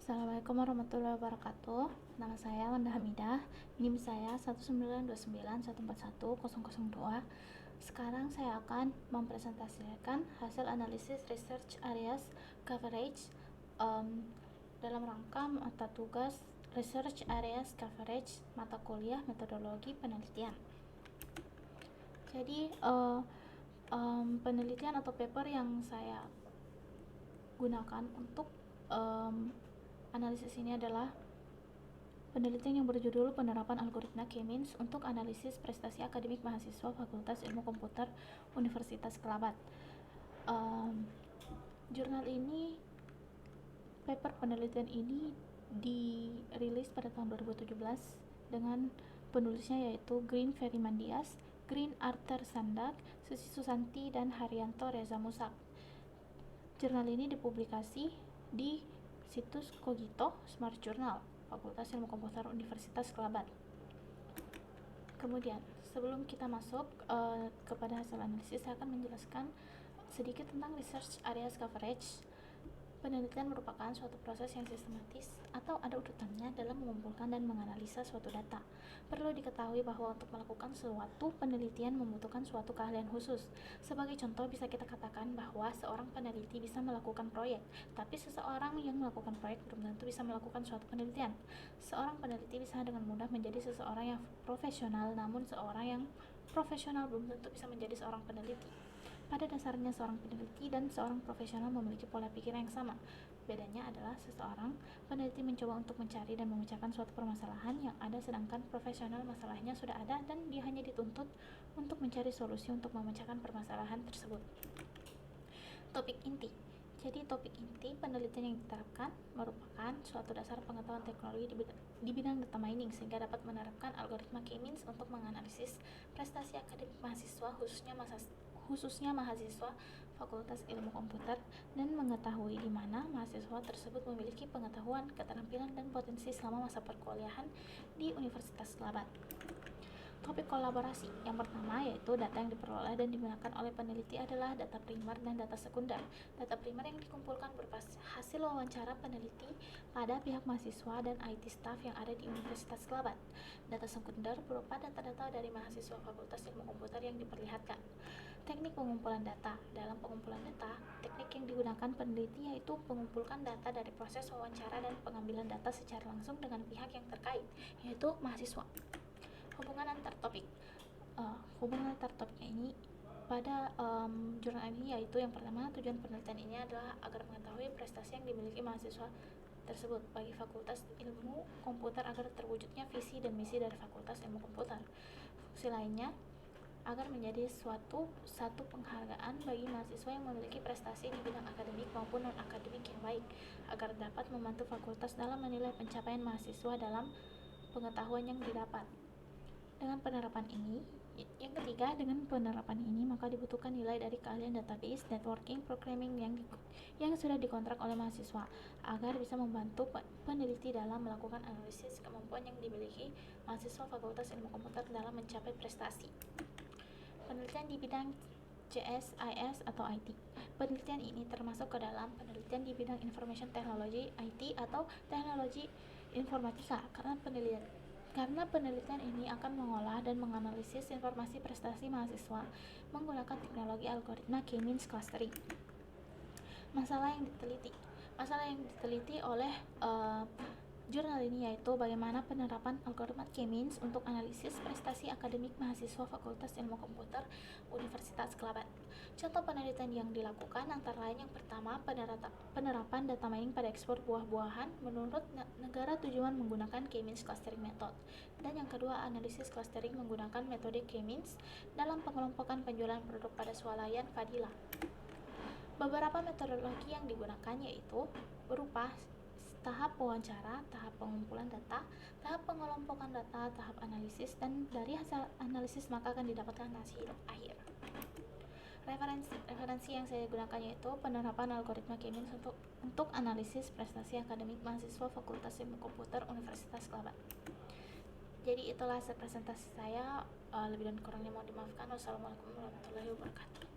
Assalamualaikum warahmatullahi wabarakatuh. Nama saya Wanda Hamidah. NIM saya 19291411002. Sekarang saya akan mempresentasikan hasil analisis research areas coverage dalam rangka mata tugas research areas coverage mata kuliah metodologi penelitian. Jadi penelitian atau paper yang saya gunakan untuk analisis ini adalah penelitian yang berjudul Penerapan Algoritma K-means untuk Analisis Prestasi Akademik Mahasiswa Fakultas Ilmu Komputer Universitas Kelabat. Jurnal ini, paper penelitian ini dirilis pada tahun 2017 dengan penulisnya yaitu Green Ferrymandias, Green Arthur Sandak, Susi Susanti, dan Haryanto Reza Musak. Jurnal ini dipublikasi di situs Cogito Smart Journal Fakultas Ilmu Komputer Universitas Kelabat. Kemudian, sebelum kita masuk kepada hasil analisis, saya akan menjelaskan sedikit tentang research areas coverage. Penelitian merupakan suatu proses yang sistematis atau ada urutannya dalam mengumpulkan dan menganalisa suatu data. Perlu diketahui bahwa untuk melakukan suatu penelitian membutuhkan suatu keahlian khusus. Sebagai contoh, bisa kita katakan bahwa seorang peneliti bisa melakukan proyek, tapi seseorang yang melakukan proyek belum tentu bisa melakukan suatu penelitian. Seorang peneliti bisa dengan mudah menjadi seseorang yang profesional, namun seorang yang profesional belum tentu bisa menjadi seorang peneliti. Pada dasarnya, seorang peneliti dan seorang profesional memiliki pola pikir yang sama. Bedanya adalah seseorang peneliti mencoba untuk mencari dan memecahkan suatu permasalahan yang ada, sedangkan profesional masalahnya sudah ada dan dia hanya dituntut untuk mencari solusi untuk memecahkan permasalahan tersebut. Topik inti. Jadi topik inti penelitian yang diterapkan merupakan suatu dasar pengetahuan teknologi di bidang data mining sehingga dapat menerapkan algoritma K-means untuk menganalisis prestasi akademik mahasiswa khususnya mahasiswa Fakultas Ilmu Komputer dan mengetahui di mana mahasiswa tersebut memiliki pengetahuan, keterampilan, dan potensi selama masa perkuliahan di Universitas Kelabat. Topik kolaborasi yang pertama yaitu data yang diperoleh dan digunakan oleh peneliti adalah data primer dan data sekunder. Data primer yang dikumpulkan berupa hasil wawancara peneliti pada pihak mahasiswa dan IT staff yang ada di Universitas Kelabat. Data sekunder berupa data-data dari mahasiswa Fakultas Ilmu Komputer yang diperlihatkan. Teknik pengumpulan data. Dalam pengumpulan data, teknik yang digunakan peneliti yaitu mengumpulkan data dari proses wawancara dan pengambilan data secara langsung dengan pihak yang terkait, yaitu mahasiswa. Hubungan antar topik. Hubungan antar topiknya ini pada jurnal ini yaitu yang pertama, tujuan penelitian ini adalah agar mengetahui prestasi yang dimiliki mahasiswa tersebut bagi Fakultas Ilmu Komputer agar terwujudnya visi dan misi dari Fakultas Ilmu Komputer. Fungsi lainnya agar menjadi satu penghargaan bagi mahasiswa yang memiliki prestasi di bidang akademik maupun non-akademik yang baik, agar dapat membantu fakultas dalam menilai pencapaian mahasiswa dalam pengetahuan yang didapat. Dengan penerapan ini, maka dibutuhkan nilai dari keahlian database, networking, programming yang sudah dikontrak oleh mahasiswa agar bisa membantu peneliti dalam melakukan analisis kemampuan yang dimiliki mahasiswa Fakultas Ilmu Komputer dalam mencapai prestasi. Penelitian di bidang CSIS atau IT. Penelitian ini termasuk ke dalam penelitian di bidang Information Technology IT atau Teknologi Informatika karena penelitian ini akan mengolah dan menganalisis informasi prestasi mahasiswa menggunakan teknologi algoritma K-means clustering. Masalah yang diteliti oleh jurnal ini yaitu bagaimana penerapan algoritma K-means untuk analisis prestasi akademik mahasiswa Fakultas Ilmu Komputer Universitas Kelabat. Contoh penelitian yang dilakukan antara lain yang pertama, penerapan data mining pada ekspor buah-buahan menurut negara tujuan menggunakan K-means clustering method. Dan yang kedua, analisis clustering menggunakan metode K-means dalam pengelompokan penjualan produk pada swalayan Fadila. Beberapa metodologi yang digunakan yaitu berupa tahap wawancara, tahap pengumpulan data, tahap pengelompokan data, tahap analisis, dan dari hasil analisis maka akan didapatkan hasil akhir. Referensi yang saya gunakan yaitu penerapan algoritma K-means untuk analisis prestasi akademik mahasiswa Fakultas Ilmu Komputer Universitas Kelabat. Jadi itulah presentasi saya, lebih dan kurangnya mohon dimaafkan. Wassalamualaikum warahmatullahi wabarakatuh.